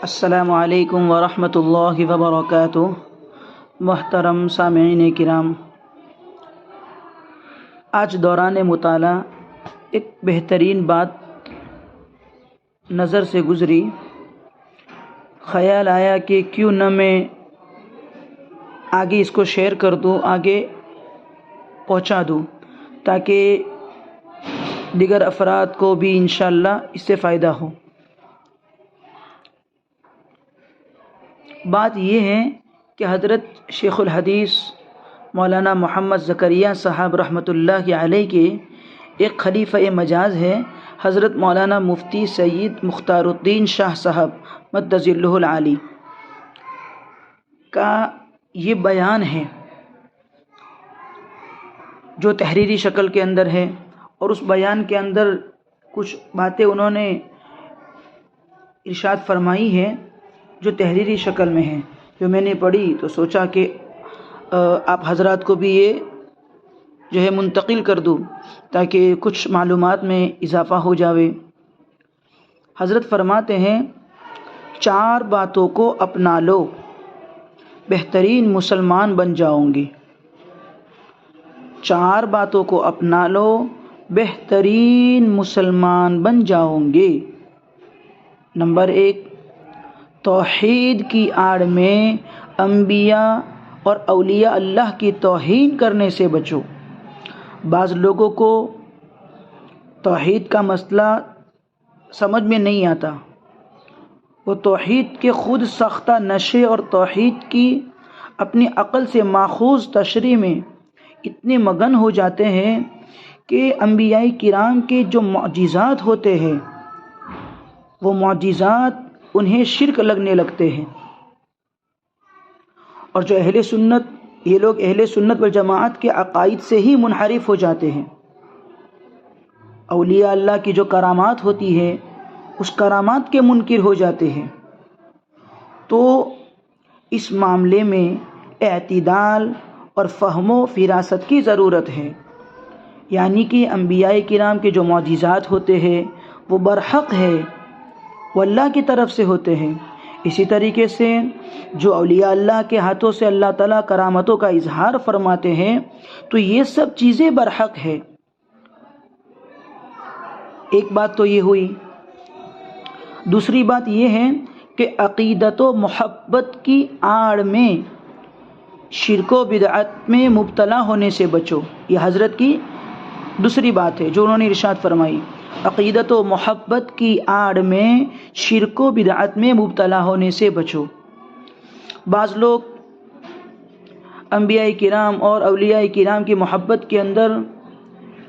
السلام علیکم ورحمۃ اللہ وبرکاتہ۔ محترم سامعین کرام، آج دوران مطالعہ ایک بہترین بات نظر سے گزری۔ خیال آیا کہ کیوں نہ میں آگے اس کو شیئر کر دوں، آگے پہنچا دوں، تاکہ دیگر افراد کو بھی انشاءاللہ اس سے فائدہ ہو۔ بات یہ ہے کہ حضرت شیخ الحدیث مولانا محمد زکریا صاحب رحمۃ اللہ علیہ کے ایک خلیفہ مجاز ہے، حضرت مولانا مفتی سید مختار الدین شاہ صاحب مدظ اللہ العالی کا یہ بیان ہے جو تحریری شکل کے اندر ہے، اور اس بیان کے اندر کچھ باتیں انہوں نے ارشاد فرمائی ہے جو تحریری شکل میں ہیں، جو میں نے پڑھی تو سوچا کہ آپ حضرات کو بھی یہ جو ہے منتقل کر دوں تاکہ کچھ معلومات میں اضافہ ہو جاوے۔ حضرت فرماتے ہیں، 4 باتوں کو اپنا لو، بہترین مسلمان بن جاؤں گے۔ 4 باتوں کو اپنا لو، بہترین مسلمان بن جاؤں گے۔ نمبر 1، توحید کی آڑ میں انبیاء اور اولیاء اللہ کی توہین کرنے سے بچو۔ بعض لوگوں کو توحید کا مسئلہ سمجھ میں نہیں آتا، وہ توحید کے خود ساختہ نشے اور توحید کی اپنی عقل سے ماخوذ تشریح میں اتنے مگن ہو جاتے ہیں کہ انبیاء کرام کے جو معجزات ہوتے ہیں وہ معجزات انہیں شرک لگنے لگتے ہیں، اور جو اہل سنت، یہ لوگ اہل سنت والجماعت کے عقائد سے ہی منحرف ہو جاتے ہیں۔ اولیاء اللہ کی جو کرامات ہوتی ہے اس کرامات کے منکر ہو جاتے ہیں۔ تو اس معاملے میں اعتدال اور فہم و فراست کی ضرورت ہے، یعنی کہ انبیاء کرام کے جو معجزات ہوتے ہیں وہ برحق ہے، وہ اللہ کی طرف سے ہوتے ہیں۔ اسی طریقے سے جو اولیاء اللہ کے ہاتھوں سے اللہ تعالیٰ کرامتوں کا اظہار فرماتے ہیں تو یہ سب چیزیں برحق ہے۔ ایک بات تو یہ ہوئی۔ دوسری بات یہ ہے کہ عقیدت و محبت کی آڑ میں شرک و بدعت میں مبتلا ہونے سے بچو۔ یہ حضرت کی دوسری بات ہے جو انہوں نے ارشاد فرمائی، عقیدت و محبت کی آڑ میں شرک و بدعت میں مبتلا ہونے سے بچو۔ بعض لوگ انبیاء کرام اور اولیاء کرام کی محبت کے اندر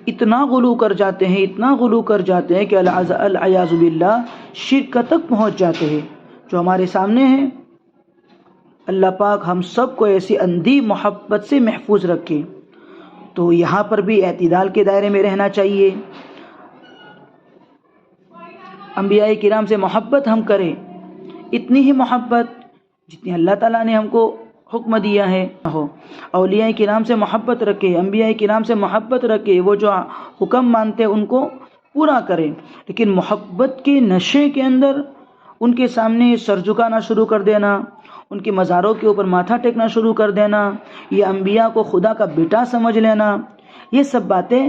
اتنا غلو کر جاتے ہیں، اتنا غلو کر جاتے ہیں کہ العیاذ باللہ شرک تک پہنچ جاتے ہیں، جو ہمارے سامنے ہیں۔ اللہ پاک ہم سب کو ایسی اندھی محبت سے محفوظ رکھے۔ تو یہاں پر بھی اعتدال کے دائرے میں رہنا چاہیے۔ انبیاء کرام سے محبت ہم کریں، اتنی ہی محبت جتنی اللہ تعالیٰ نے ہم کو حکم دیا ہے ہو۔ اولیاء کرام سے محبت رکھے، انبیاء کرام سے محبت رکھے، وہ جو حکم مانتے ہیں ان کو پورا کریں، لیکن محبت کے نشے کے اندر ان کے سامنے سر جھکانا شروع کر دینا، ان کے مزاروں کے اوپر ماتھا ٹیکنا شروع کر دینا، یا انبیاء کو خدا کا بیٹا سمجھ لینا، یہ سب باتیں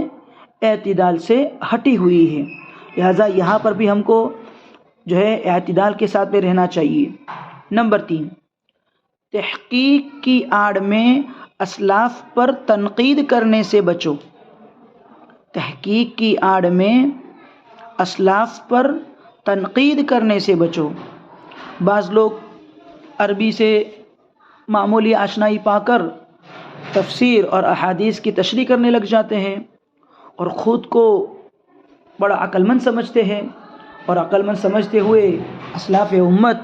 اعتدال سے ہٹی ہوئی ہیں۔ لہٰذا یہاں پر بھی ہم کو جو ہے اعتدال کے ساتھ میں رہنا چاہیے۔ نمبر 3، تحقیق کی آڑ میں اسلاف پر تنقید کرنے سے بچو۔ تحقیق کی آڑ میں اسلاف پر تنقید کرنے سے بچو۔ بعض لوگ عربی سے معمولی آشنائی پا کر تفسیر اور احادیث کی تشریح کرنے لگ جاتے ہیں اور خود کو بڑا عقل مند سمجھتے ہیں، اور عقل مند سمجھتے ہوئے اسلاف امت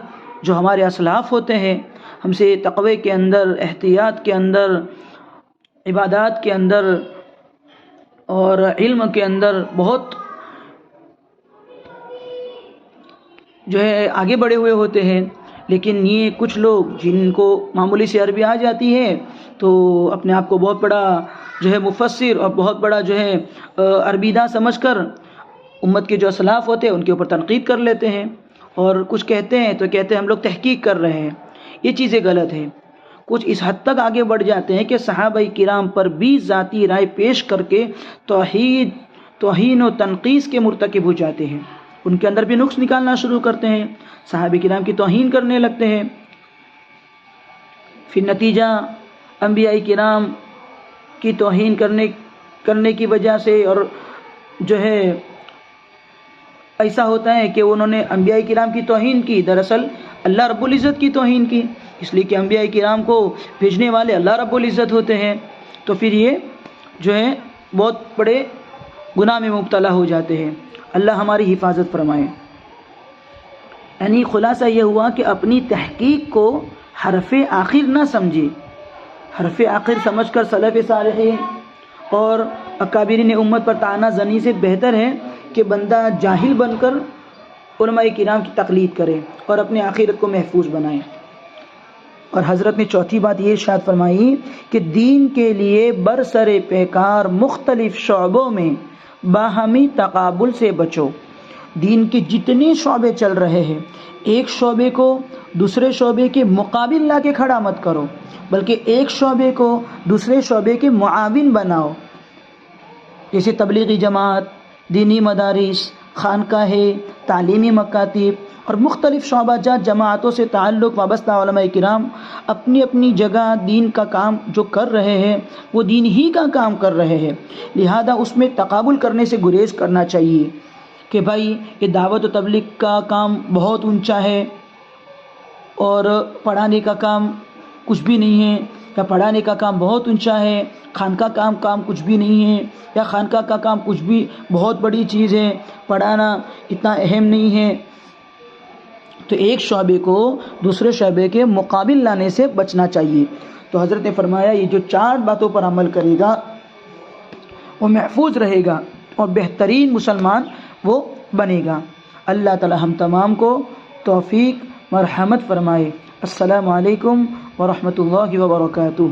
جو ہمارے اسلاف ہوتے ہیں ہم سے تقوی کے اندر، احتیاط کے اندر، عبادات کے اندر اور علم کے اندر بہت جو ہے آگے بڑھے ہوئے ہوتے ہیں، لیکن یہ کچھ لوگ جن کو معمولی سی عربی آ جاتی ہے تو اپنے آپ کو بہت بڑا جو ہے مفسر اور بہت بڑا جو ہے عربی داں سمجھ کر امت کے جو اسلاف ہوتے ہیں ان کے اوپر تنقید کر لیتے ہیں، اور کچھ کہتے ہیں تو کہتے ہیں ہم لوگ تحقیق کر رہے ہیں. یہ چیزیں غلط ہیں. کچھ اس حد تک آگے بڑھ جاتے ہیں کہ صحابہ کرام پر بھی ذاتی رائے پیش کر کے توہین و تنقیص کے مرتکب ہو جاتے ہیں. ان کے اندر بھی نقص نکالنا شروع کرتے ہیں، صحابہ کرام کی توہین کرنے لگتے ہیں. پھر نتیجہ انبیاء کرام کی توہین کرنے کی وجہ سے، اور جو ہے ایسا ہوتا ہے کہ انہوں نے انبیاء کرام کی توہین کی، دراصل اللہ رب العزت کی توہین کی، اس لیے کہ انبیاء کرام کو بھیجنے والے اللہ رب العزت ہوتے ہیں. تو پھر یہ جو ہے بہت بڑے گناہ میں مبتلا ہو جاتے ہیں. اللہ ہماری حفاظت فرمائے. یعنی خلاصہ یہ ہوا کہ اپنی تحقیق کو حرف آخر نہ سمجھے. حرف آخر سمجھ کر سلف صالحین اور اکابرین امت پر طعنہ زنی سے بہتر ہے کہ بندہ جاہل بن کر علماء کرام کی تقلید کرے اور اپنے آخرت کو محفوظ بنائے. اور حضرت نے چوتھی بات یہ ارشاد فرمائی کہ دین کے لیے برسر پیکار مختلف شعبوں میں باہمی تقابل سے بچو. دین کے جتنے شعبے چل رہے ہیں، ایک شعبے کو دوسرے شعبے کے مقابل لا کے کھڑا مت کرو، بلکہ ایک شعبے کو دوسرے شعبے کے معاون بناؤ. جیسے تبلیغی جماعت، دینی مدارس، خانقاہیں، تعلیمی مکاتب اور مختلف شعبہ جات جماعتوں سے تعلق وابستہ علماء کرام اپنی اپنی جگہ دین کا کام جو کر رہے ہیں وہ دین ہی کا کام کر رہے ہیں. لہذا اس میں تقابل کرنے سے گریز کرنا چاہیے کہ بھائی یہ دعوت و تبلیغ کا کام بہت اونچا ہے اور پڑھانے کا کام کچھ بھی نہیں ہے، یا پڑھانے کا کام بہت اونچا ہے، خانقاہ کا کام کچھ بھی نہیں ہے، یا خانقاہ کا کام کچھ بھی بہت بڑی چیز ہے، پڑھانا اتنا اہم نہیں ہے. تو ایک شعبے کو دوسرے شعبے کے مقابل لانے سے بچنا چاہیے. تو حضرت نے فرمایا یہ جو 4 باتوں پر عمل کرے گا وہ محفوظ رہے گا اور بہترین مسلمان وہ بنے گا. اللہ تعالی ہم تمام کو توفیق مرحمت فرمائے. السلام علیکم ورحمۃ اللہ وبرکاتہ.